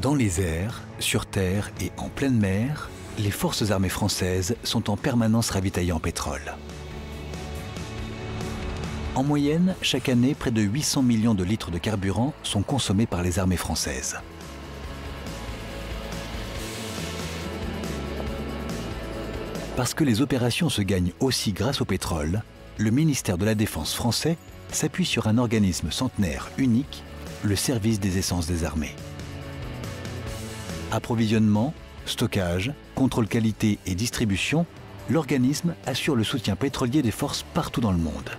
Dans les airs, sur terre et en pleine mer, les forces armées françaises sont en permanence ravitaillées en pétrole. En moyenne, chaque année, près de 800 millions de litres de carburant sont consommés par les armées françaises. Parce que les opérations se gagnent aussi grâce au pétrole, le ministère de la Défense français s'appuie sur un organisme centenaire unique, le service des essences des armées. Approvisionnement, stockage, contrôle qualité et distribution, l'organisme assure le soutien pétrolier des forces partout dans le monde.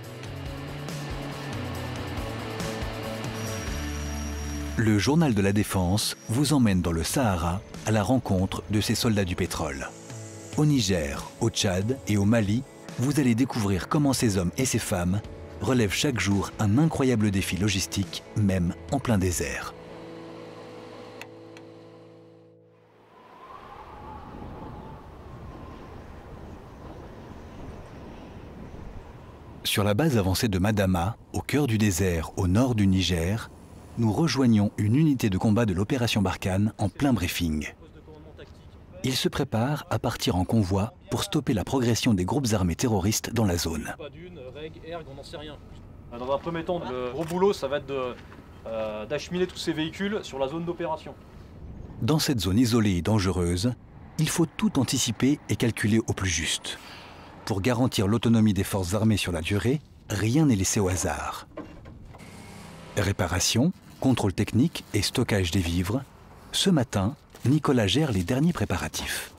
Le journal de la Défense vous emmène dans le Sahara à la rencontre de ces soldats du pétrole. Au Niger, au Tchad et au Mali, vous allez découvrir comment ces hommes et ces femmes relèvent chaque jour un incroyable défi logistique, même en plein désert. Sur la base avancée de Madama, au cœur du désert, au nord du Niger, nous rejoignons une unité de combat de l'opération Barkhane en plein briefing. Ils se préparent à partir en convoi pour stopper la progression des groupes armés terroristes dans la zone. Dans un premier temps, le gros boulot, ça va être d'acheminer tous ces véhicules sur la zone d'opération. Dans cette zone isolée et dangereuse, il faut tout anticiper et calculer au plus juste. Pour garantir l'autonomie des forces armées sur la durée, rien n'est laissé au hasard. Réparation, contrôle technique et stockage des vivres. Ce matin, Nicolas gère les derniers préparatifs.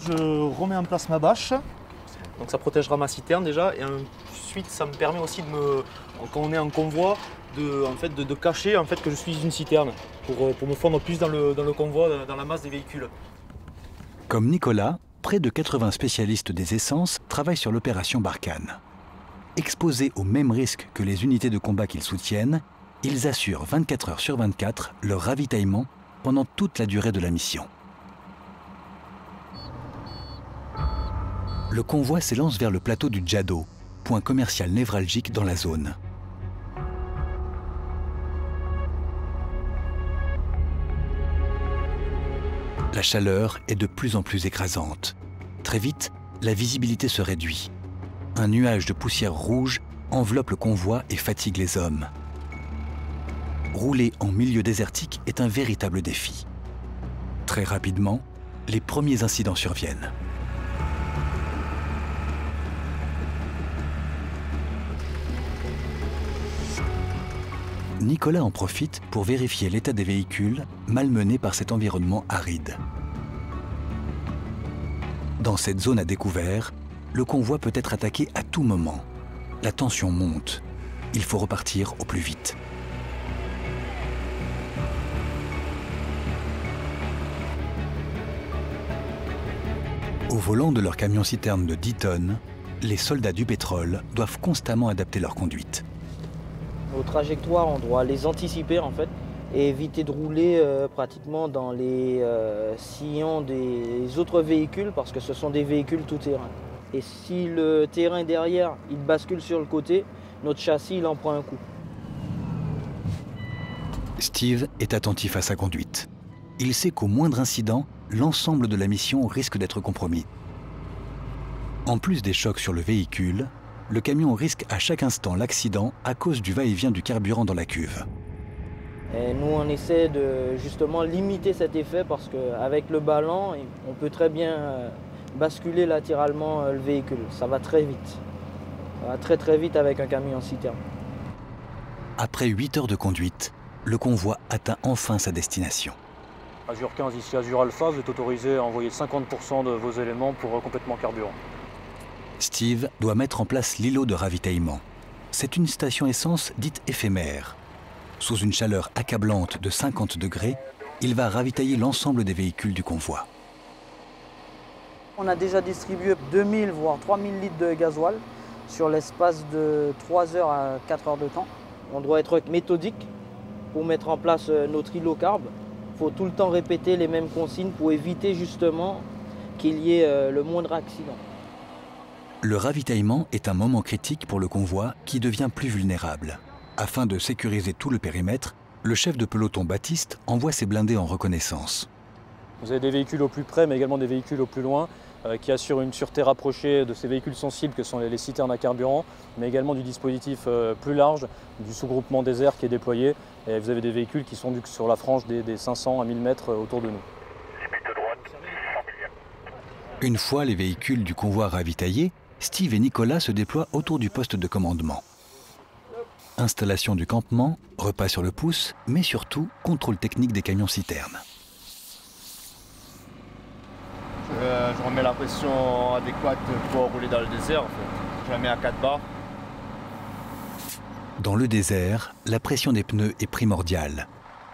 Je remets en place ma bâche. Donc ça protégera ma citerne déjà. Et ensuite, ça me permet aussi, quand on est en convoi, de cacher que je suis une citerne. Pour me fondre plus dans le convoi, dans la masse des véhicules. Comme Nicolas, près de 80 spécialistes des essences travaillent sur l'opération Barkhane. Exposés aux mêmes risques que les unités de combat qu'ils soutiennent, ils assurent 24 heures sur 24 leur ravitaillement pendant toute la durée de la mission. Le convoi s'élance vers le plateau du Djado, point commercial névralgique dans la zone. La chaleur est de plus en plus écrasante. Très vite, la visibilité se réduit. Un nuage de poussière rouge enveloppe le convoi et fatigue les hommes. Rouler en milieu désertique est un véritable défi. Très rapidement, les premiers incidents surviennent. Nicolas en profite pour vérifier l'état des véhicules malmenés par cet environnement aride. Dans cette zone à découvert, le convoi peut être attaqué à tout moment. La tension monte. Il faut repartir au plus vite. Au volant de leur camion-citerne de 10 tonnes, les soldats du pétrole doivent constamment adapter leur conduite. Nos trajectoires, on doit les anticiper en fait et éviter de rouler pratiquement dans les sillons des autres véhicules parce que ce sont des véhicules tout-terrain. Et si le terrain derrière, il bascule sur le côté, notre châssis, il en prend un coup. Steve est attentif à sa conduite. Il sait qu'au moindre incident, l'ensemble de la mission risque d'être compromis. En plus des chocs sur le véhicule, le camion risque à chaque instant l'accident à cause du va-et-vient du carburant dans la cuve. Et nous, on essaie de justement limiter cet effet parce qu'avec le ballon, on peut très bien basculer latéralement le véhicule. Ça va très vite. Ça va très vite avec un camion citerne. Après 8 heures de conduite, le convoi atteint enfin sa destination. Azure 15, ici Azure Alpha, vous êtes autorisé à envoyer 50% de vos éléments pour complétement carburant. Steve doit mettre en place l'îlot de ravitaillement. C'est une station essence dite éphémère. Sous une chaleur accablante de 50 degrés, il va ravitailler l'ensemble des véhicules du convoi. On a déjà distribué 2000 voire 3000 litres de gasoil sur l'espace de 3 heures à 4 heures de temps. On doit être méthodique pour mettre en place notre îlot carb. Il faut tout le temps répéter les mêmes consignes pour éviter justement qu'il y ait le moindre accident. Le ravitaillement est un moment critique pour le convoi qui devient plus vulnérable. Afin de sécuriser tout le périmètre, le chef de peloton Baptiste envoie ses blindés en reconnaissance. Vous avez des véhicules au plus près, mais également des véhicules au plus loin, qui assurent une sûreté rapprochée de ces véhicules sensibles que sont les citernes à carburant, mais également du dispositif plus large, du sous-groupement désert qui est déployé. Et vous avez des véhicules qui sont sur la frange des 500 à 1000 mètres autour de nous. Une fois les véhicules du convoi ravitaillés, Steve et Nicolas se déploient autour du poste de commandement. Installation du campement, repas sur le pouce, mais surtout contrôle technique des camions-citernes. Je remets la pression adéquate pour rouler dans le désert. En fait. Je la mets à 4 bars. Dans le désert, la pression des pneus est primordiale.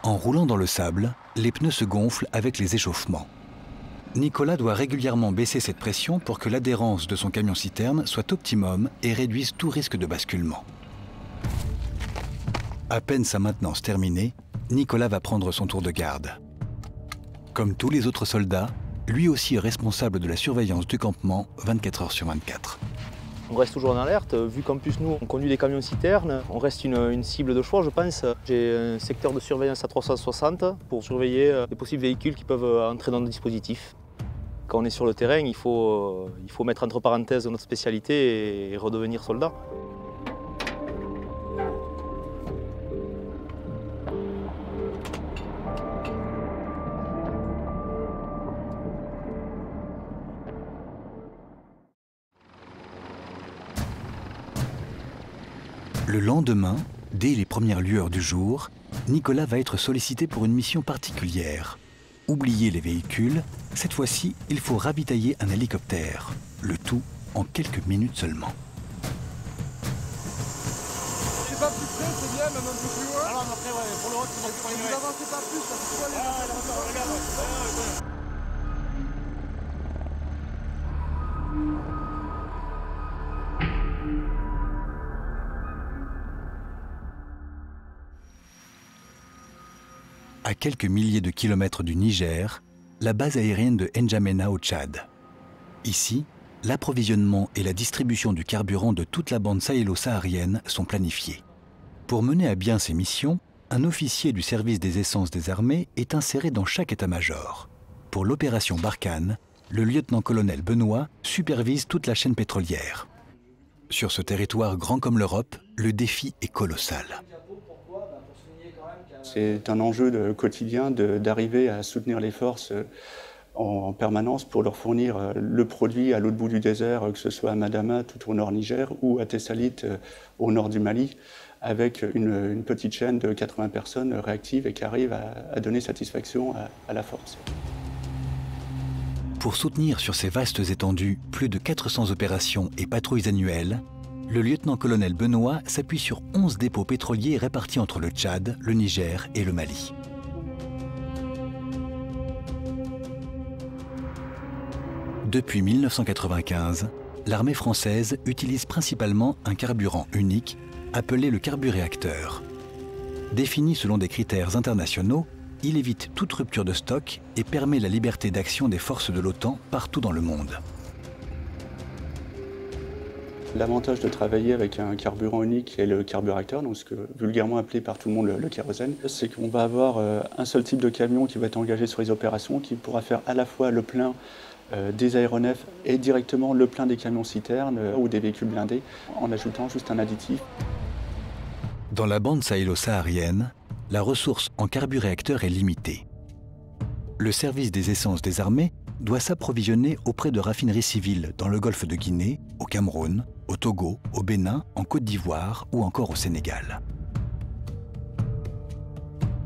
En roulant dans le sable, les pneus se gonflent avec les échauffements. Nicolas doit régulièrement baisser cette pression pour que l'adhérence de son camion-citerne soit optimum et réduise tout risque de basculement. À peine sa maintenance terminée, Nicolas va prendre son tour de garde. Comme tous les autres soldats, lui aussi est responsable de la surveillance du campement 24 heures sur 24. On reste toujours en alerte, vu qu'en plus nous, on conduit des camions-citernes, on reste une cible de choix, je pense. J'ai un secteur de surveillance à 360 pour surveiller les possibles véhicules qui peuvent entrer dans le dispositif. Quand on est sur le terrain, il faut mettre entre parenthèses notre spécialité et redevenir soldat. Le lendemain, dès les premières lueurs du jour, Nicolas va être sollicité pour une mission particulière. Oubliez les véhicules, cette fois-ci, il faut ravitailler un hélicoptère. Le tout en quelques minutes seulement. C'est pas plus près, c'est bien, même un peu plus loin. Alors après, ouais, pour le haut, vous avancez pas plus, parce que À quelques milliers de kilomètres du Niger, la base aérienne de N'Djamena au Tchad. Ici, l'approvisionnement et la distribution du carburant de toute la bande sahélo-saharienne sont planifiés. Pour mener à bien ces missions, un officier du service des essences des armées est inséré dans chaque état-major. Pour l'opération Barkhane, le lieutenant-colonel Benoît supervise toute la chaîne pétrolière. Sur ce territoire grand comme l'Europe, le défi est colossal. C'est un enjeu quotidien d'arriver à soutenir les forces en permanence pour leur fournir le produit à l'autre bout du désert, que ce soit à Madama, tout au nord Niger, ou à Tessalit, au nord du Mali, avec une petite chaîne de 80 personnes réactives et qui arrivent à donner satisfaction à la force. Pour soutenir sur ces vastes étendues plus de 400 opérations et patrouilles annuelles, le lieutenant-colonel Benoît s'appuie sur 11 dépôts pétroliers répartis entre le Tchad, le Niger et le Mali. Depuis 1995, l'armée française utilise principalement un carburant unique appelé le carburéacteur. Défini selon des critères internationaux, il évite toute rupture de stock et permet la liberté d'action des forces de l'OTAN partout dans le monde. L'avantage de travailler avec un carburant unique et le carburéacteur, donc ce que vulgairement appelé par tout le monde le kérosène, c'est qu'on va avoir un seul type de camion qui va être engagé sur les opérations, qui pourra faire à la fois le plein des aéronefs et directement le plein des camions-citernes ou des véhicules blindés, en ajoutant juste un additif. Dans la bande sahélo-saharienne, la ressource en carburéacteur est limitée. Le service des essences des armées doit s'approvisionner auprès de raffineries civiles dans le golfe de Guinée, au Cameroun, au Togo, au Bénin, en Côte d'Ivoire ou encore au Sénégal.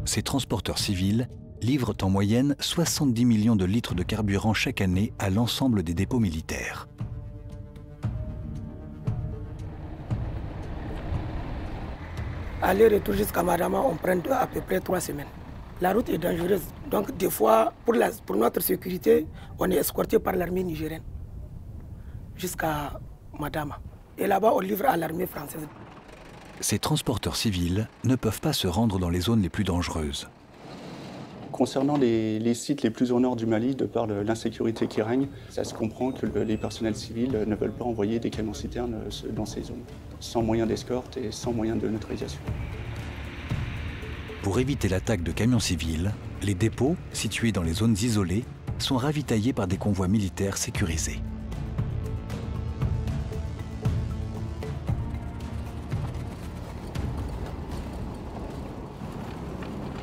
Ces transporteurs civils livrent en moyenne 70 millions de litres de carburant chaque année à l'ensemble des dépôts militaires. Aller-retour jusqu'à Madama, on prend à peu près 3 semaines. La route est dangereuse, donc des fois, pour notre sécurité, on est escorté par l'armée nigérienne jusqu'à Madama. Et là-bas, on livre à l'armée française. Ces transporteurs civils ne peuvent pas se rendre dans les zones les plus dangereuses. Concernant les sites les plus au nord du Mali, de par l'insécurité qui règne, ça se comprend que les personnels civils ne veulent pas envoyer des camions-citernes dans ces zones, sans moyen d'escorte et sans moyen de neutralisation. Pour éviter l'attaque de camions civils, les dépôts, situés dans les zones isolées, sont ravitaillés par des convois militaires sécurisés.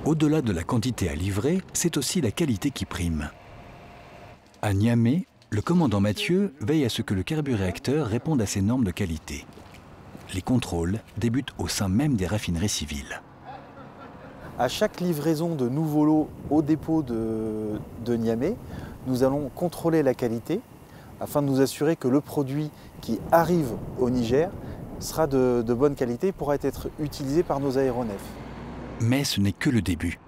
Au-delà de la quantité à livrer, c'est aussi la qualité qui prime. À Niamey, le commandant Mathieu veille à ce que le carburéacteur réponde à ces normes de qualité. Les contrôles débutent au sein même des raffineries civiles. À chaque livraison de nouveaux lots au dépôt de Niamey, nous allons contrôler la qualité afin de nous assurer que le produit qui arrive au Niger sera de bonne qualité et pourra être utilisé par nos aéronefs. Mais ce n'est que le début.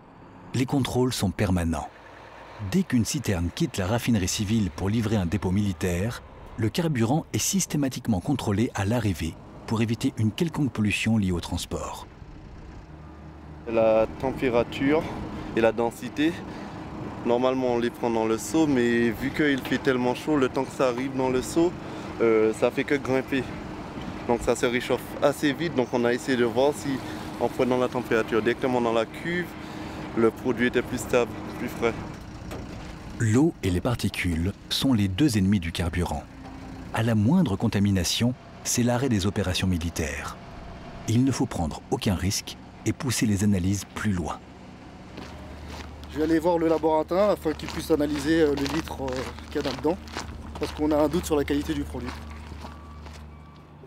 Les contrôles sont permanents. Dès qu'une citerne quitte la raffinerie civile pour livrer un dépôt militaire, le carburant est systématiquement contrôlé à l'arrivée pour éviter une quelconque pollution liée au transport. La température et la densité, normalement on les prend dans le seau, mais vu qu'il fait tellement chaud, le temps que ça arrive dans le seau, ça fait que grimper. Donc ça se réchauffe assez vite, donc on a essayé de voir si en prenant la température directement dans la cuve, le produit était plus stable, plus frais. L'eau et les particules sont les deux ennemis du carburant. À la moindre contamination, c'est l'arrêt des opérations militaires. Il ne faut prendre aucun risque et pousser les analyses plus loin. Je vais aller voir le laboratoire afin qu'il puisse analyser le litre qu'il y a là-dedans, parce qu'on a un doute sur la qualité du produit.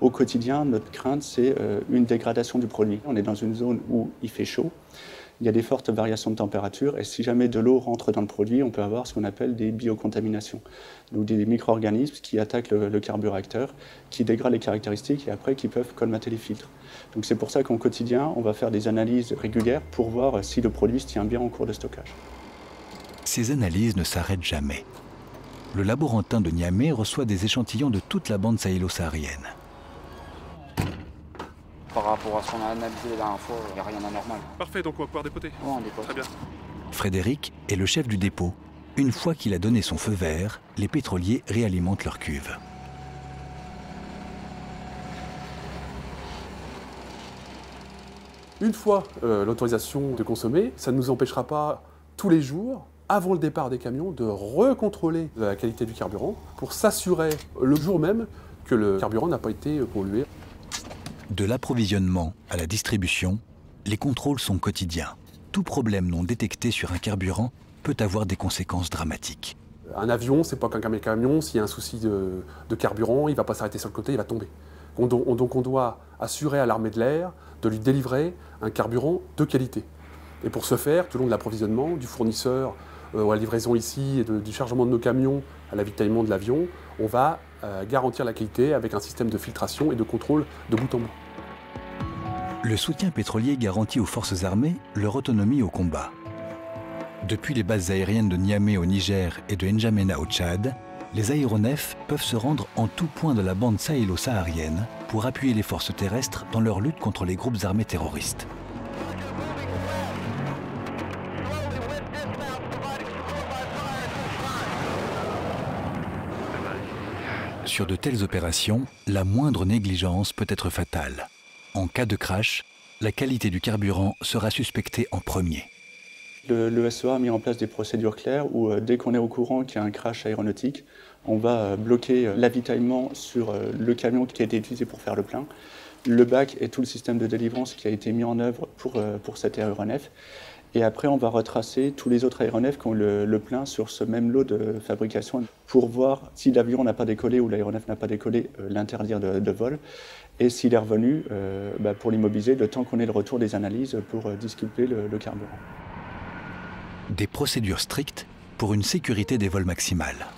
Au quotidien, notre crainte, c'est une dégradation du produit. On est dans une zone où il fait chaud, il y a des fortes variations de température, et si jamais de l'eau rentre dans le produit, on peut avoir ce qu'on appelle des biocontaminations, donc des micro-organismes qui attaquent le carburéacteur, qui dégradent les caractéristiques et après qui peuvent colmater les filtres. Donc c'est pour ça qu'au quotidien, on va faire des analyses régulières pour voir si le produit se tient bien en cours de stockage. Ces analyses ne s'arrêtent jamais. Le laborantin de Niamey reçoit des échantillons de toute la bande sahélo-saharienne. Par rapport à ce qu'on a analysé la dernière fois, il n'y a rien d'anormal. Parfait, donc on va pouvoir dépoter. Ouais, on dépote. Très bien. Frédéric est le chef du dépôt. Une fois qu'il a donné son feu vert, les pétroliers réalimentent leur cuve. Une fois l'autorisation de consommer, ça ne nous empêchera pas tous les jours, avant le départ des camions, de recontrôler la qualité du carburant pour s'assurer le jour même que le carburant n'a pas été pollué. De l'approvisionnement à la distribution, les contrôles sont quotidiens. Tout problème non détecté sur un carburant peut avoir des conséquences dramatiques. Un avion, c'est pas qu'un camion, s'il y a un souci de carburant, il ne va pas s'arrêter sur le côté, il va tomber. Donc on doit assurer à l'armée de l'air de lui délivrer un carburant de qualité. Et pour ce faire, tout au long de l'approvisionnement, du fournisseur à la livraison ici, et du chargement de nos camions à l'avitaillement de l'avion, on va garantir la qualité avec un système de filtration et de contrôle de bout en bout. Le soutien pétrolier garantit aux forces armées leur autonomie au combat. Depuis les bases aériennes de Niamey au Niger et de N'Djamena au Tchad, les aéronefs peuvent se rendre en tout point de la bande sahélo-saharienne pour appuyer les forces terrestres dans leur lutte contre les groupes armés terroristes. Sur de telles opérations, la moindre négligence peut être fatale. En cas de crash, la qualité du carburant sera suspectée en premier. Le SEA a mis en place des procédures claires où dès qu'on est au courant qu'il y a un crash aéronautique, on va bloquer l'avitaillement sur le camion qui a été utilisé pour faire le plein, le bac et tout le système de délivrance qui a été mis en œuvre pour cet aéronef. Et après, on va retracer tous les autres aéronefs qui ont le plein sur ce même lot de fabrication pour voir si l'avion n'a pas décollé ou l'aéronef n'a pas décollé, l'interdire de vol. Et s'il est revenu, pour l'immobiliser, le temps qu'on ait le retour des analyses pour disculper le carburant. Des procédures strictes pour une sécurité des vols maximale.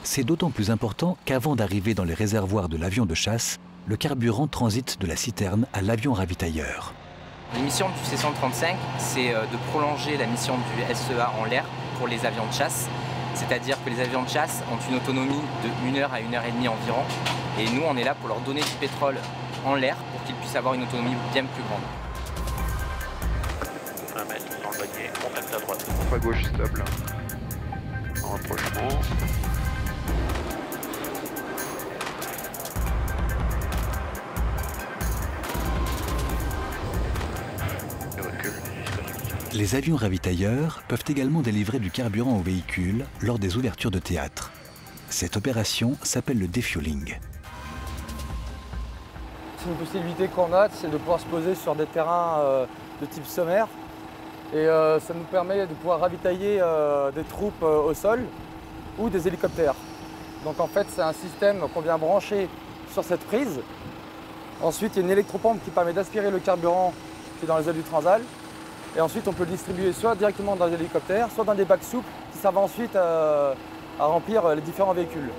C'est d'autant plus important qu'avant d'arriver dans les réservoirs de l'avion de chasse, le carburant transite de la citerne à l'avion ravitailleur. La mission du C-135, c'est de prolonger la mission du SEA en l'air pour les avions de chasse. C'est-à-dire que les avions de chasse ont une autonomie de 1 heure à 1 heure et demie environ. Et nous, on est là pour leur donner du pétrole en l'air pour qu'ils puissent avoir une autonomie bien plus grande. 1 mètre dans le panier, contact à droite. Pompe à gauche stable. En rapprochement. Et recul jusqu'à Les avions ravitailleurs peuvent également délivrer du carburant au véhicule lors des ouvertures de théâtre. Cette opération s'appelle le defueling. Une possibilité qu'on a, c'est de pouvoir se poser sur des terrains de type sommaire. Et ça nous permet de pouvoir ravitailler des troupes au sol ou des hélicoptères. Donc en fait, c'est un système qu'on vient brancher sur cette prise. Ensuite, il y a une électropompe qui permet d'aspirer le carburant qui est dans les ailes du Transal. Et ensuite, on peut le distribuer soit directement dans les hélicoptères, soit dans des bacs souples qui servent ensuite à remplir les différents véhicules.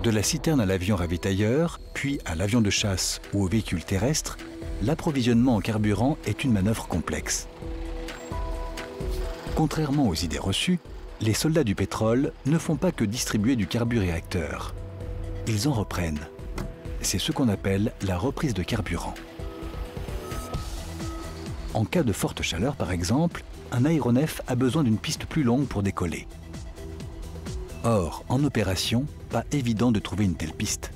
De la citerne à l'avion ravitailleur, puis à l'avion de chasse ou au véhicule terrestre, l'approvisionnement en carburant est une manœuvre complexe. Contrairement aux idées reçues, les soldats du pétrole ne font pas que distribuer du carburéacteur. Ils en reprennent. C'est ce qu'on appelle la reprise de carburant. En cas de forte chaleur, par exemple, un aéronef a besoin d'une piste plus longue pour décoller. Or, en opération, pas évident de trouver une telle piste.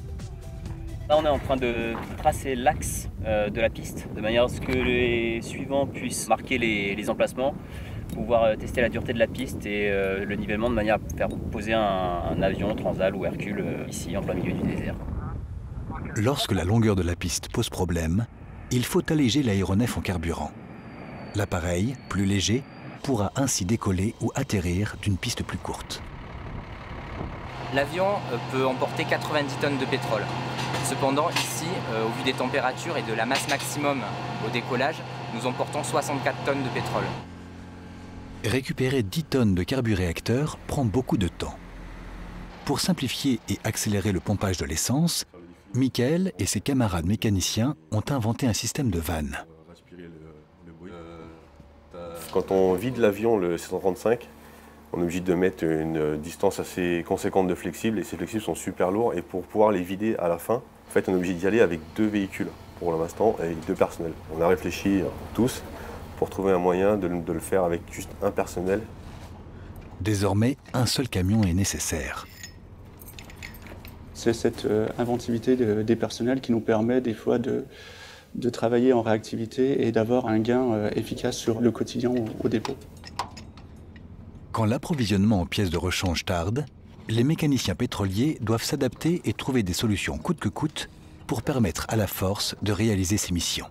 Là, on est en train de tracer l'axe de la piste, de manière à ce que les suivants puissent marquer les emplacements, pouvoir tester la dureté de la piste et le nivellement de manière à faire poser un avion, Transal ou Hercule ici, en plein milieu du désert. Lorsque la longueur de la piste pose problème, il faut alléger l'aéronef en carburant. L'appareil, plus léger, pourra ainsi décoller ou atterrir d'une piste plus courte. L'avion peut emporter 90 tonnes de pétrole. Cependant, ici, au vu des températures et de la masse maximum au décollage, nous emportons 64 tonnes de pétrole. Récupérer 10 tonnes de carburéacteur prend beaucoup de temps. Pour simplifier et accélérer le pompage de l'essence, Michael et ses camarades mécaniciens ont inventé un système de vannes. Quand on vide l'avion, le C-135, on est obligé de mettre une distance assez conséquente de flexibles et ces flexibles sont super lourds et pour pouvoir les vider à la fin, en fait, on est obligé d'y aller avec 2 véhicules pour l'instant et 2 personnels. On a réfléchi tous pour trouver un moyen de le faire avec juste un personnel. Désormais, un seul camion est nécessaire. C'est cette inventivité des personnels qui nous permet des fois de travailler en réactivité et d'avoir un gain efficace sur le quotidien au dépôt. Quand l'approvisionnement en pièces de rechange tarde, les mécaniciens pétroliers doivent s'adapter et trouver des solutions coûte que coûte pour permettre à la force de réaliser ses missions.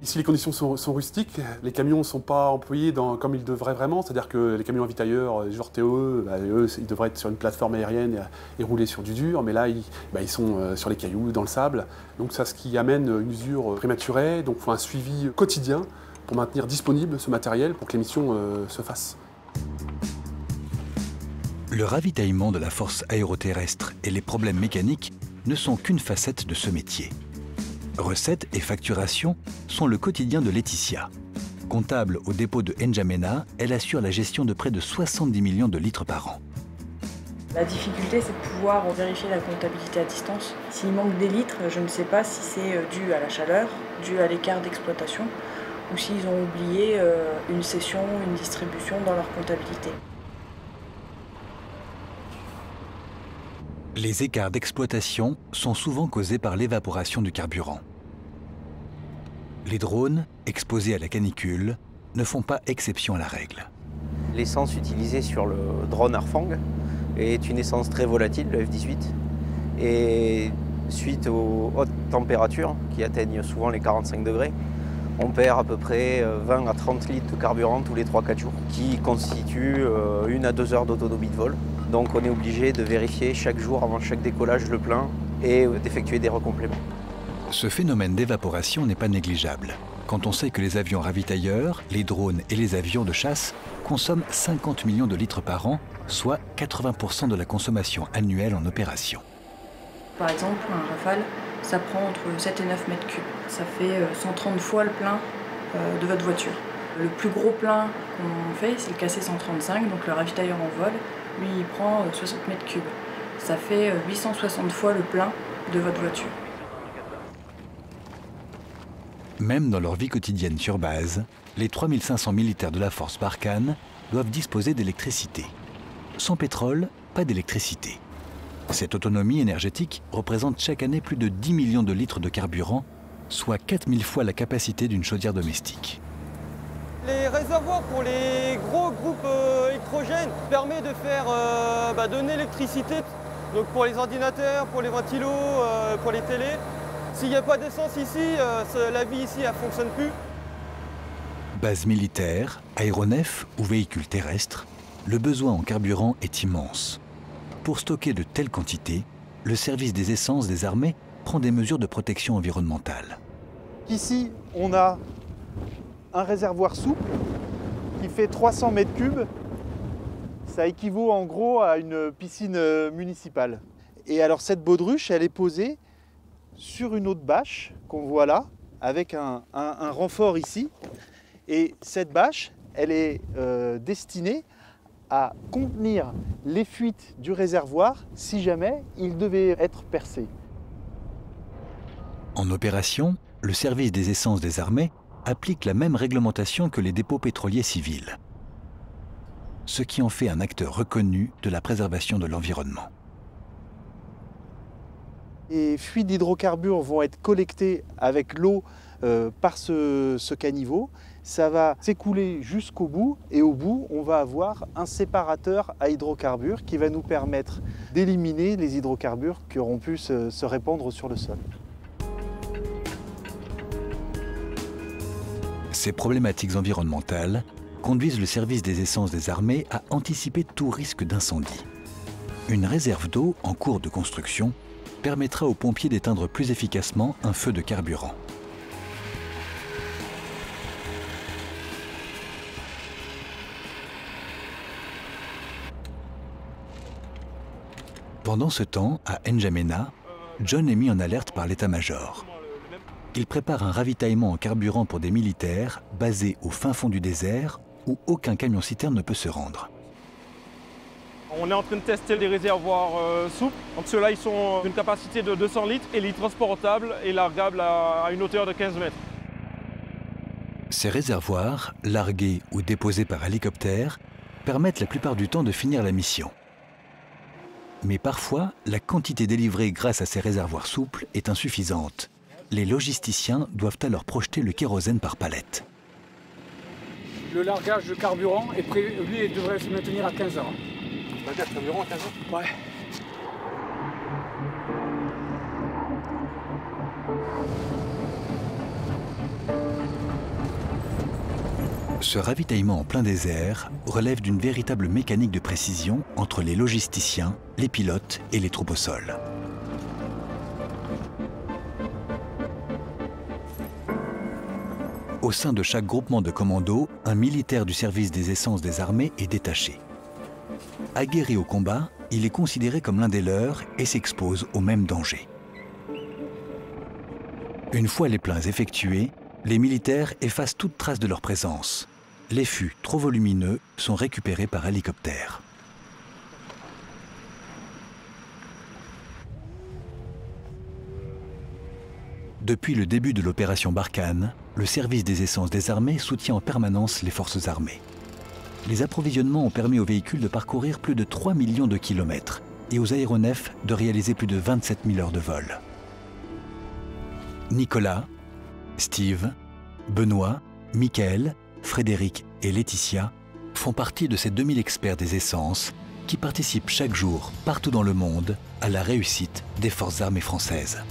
Ici, les conditions sont rustiques, les camions ne sont pas employés comme ils devraient vraiment, c'est-à-dire que les camions ravitailleurs, genre TE, eux, ils devraient être sur une plateforme aérienne et rouler sur du dur, mais là, ils sont sur les cailloux, dans le sable. Donc c'est ce qui amène une usure prématurée, donc il faut un suivi quotidien pour maintenir disponible ce matériel pour que les missions se fassent. Le ravitaillement de la force aéroterrestre et les problèmes mécaniques ne sont qu'une facette de ce métier. Recettes et facturation sont le quotidien de Laetitia. Comptable au dépôt de N'Djamena, elle assure la gestion de près de 70 millions de litres par an. La difficulté, c'est de pouvoir vérifier la comptabilité à distance. S'il manque des litres, je ne sais pas si c'est dû à la chaleur, dû à l'écart d'exploitation, ou s'ils ont oublié une cession, une distribution dans leur comptabilité. Les écarts d'exploitation sont souvent causés par l'évaporation du carburant. Les drones, exposés à la canicule, ne font pas exception à la règle. L'essence utilisée sur le drone Harfang est une essence très volatile, le F-18. Et suite aux hautes températures, qui atteignent souvent les 45 degrés, on perd à peu près 20 à 30 litres de carburant tous les 3-4 jours, qui constitue 1 à 2 heures d'autonomie de vol. Donc on est obligé de vérifier chaque jour avant chaque décollage le plein et d'effectuer des recompléments. Ce phénomène d'évaporation n'est pas négligeable. Quand on sait que les avions ravitailleurs, les drones et les avions de chasse consomment 50 millions de litres par an, soit 80% de la consommation annuelle en opération. Par exemple, un Rafale, ça prend entre 7 et 9 mètres cubes. Ça fait 130 fois le plein de votre voiture. Le plus gros plein qu'on fait, c'est le KC-135, donc le ravitailleur en vol. Lui, il prend 60 mètres cubes. Ça fait 860 fois le plein de votre voiture. Même dans leur vie quotidienne sur base, les 3500 militaires de la force Barkhane doivent disposer d'électricité. Sans pétrole, pas d'électricité. Cette autonomie énergétique représente chaque année plus de 10 millions de litres de carburant soit 4000 fois la capacité d'une chaudière domestique. Les réservoirs pour les gros groupes électrogènes permettent de faire donner l'électricité. Donc pour les ordinateurs, pour les ventilos, pour les télés. S'il n'y a pas d'essence ici, la vie ici ne fonctionne plus. Base militaire, aéronef ou véhicules terrestres, le besoin en carburant est immense. Pour stocker de telles quantités, le service des essences des armées prend des mesures de protection environnementale. Ici, on a un réservoir souple qui fait 300 mètres cubes. Ça équivaut en gros à une piscine municipale. Et alors cette baudruche, elle est posée sur une autre bâche qu'on voit là, avec un renfort ici. Et cette bâche, elle est destinée à contenir les fuites du réservoir si jamais il devait être percé. En opération, le service des essences des armées applique la même réglementation que les dépôts pétroliers civils, ce qui en fait un acteur reconnu de la préservation de l'environnement. Les fuites d'hydrocarbures vont être collectées avec l'eau par ce caniveau. Ça va s'écouler jusqu'au bout et au bout, on va avoir un séparateur à hydrocarbures qui va nous permettre d'éliminer les hydrocarbures qui auront pu se répandre sur le sol. Ces problématiques environnementales conduisent le service des essences des armées à anticiper tout risque d'incendie. Une réserve d'eau en cours de construction permettra aux pompiers d'éteindre plus efficacement un feu de carburant. Pendant ce temps, à N'Djamena, John est mis en alerte par l'état-major. Il prépare un ravitaillement en carburant pour des militaires basés au fin fond du désert où aucun camion-citerne ne peut se rendre. On est en train de tester des réservoirs souples. Donc ceux-là, ils sont d'une capacité de 200 litres et ils sont transportables et largables à une hauteur de 15 mètres. Ces réservoirs, largués ou déposés par hélicoptère, permettent la plupart du temps de finir la mission. Mais parfois, la quantité délivrée grâce à ces réservoirs souples est insuffisante. Les logisticiens doivent alors projeter le kérosène par palette. Le largage de carburant est prévu, lui, il devrait se maintenir à 15 heures. Le carburant à 15 heures ? Ouais. Ce ravitaillement en plein désert relève d'une véritable mécanique de précision entre les logisticiens, les pilotes et les troupes au sol. Au sein de chaque groupement de commando, un militaire du service des essences des armées est détaché. Aguerri au combat, il est considéré comme l'un des leurs et s'expose au même danger. Une fois les pleins effectués, les militaires effacent toute trace de leur présence. Les fûts trop volumineux sont récupérés par hélicoptère. Depuis le début de l'opération Barkhane, le service des essences des armées soutient en permanence les forces armées. Les approvisionnements ont permis aux véhicules de parcourir plus de 3 millions de kilomètres et aux aéronefs de réaliser plus de 27 000 heures de vol. Nicolas, Steve, Benoît, Michael, Frédéric et Laetitia font partie de ces 2000 experts des essences qui participent chaque jour, partout dans le monde, à la réussite des forces armées françaises.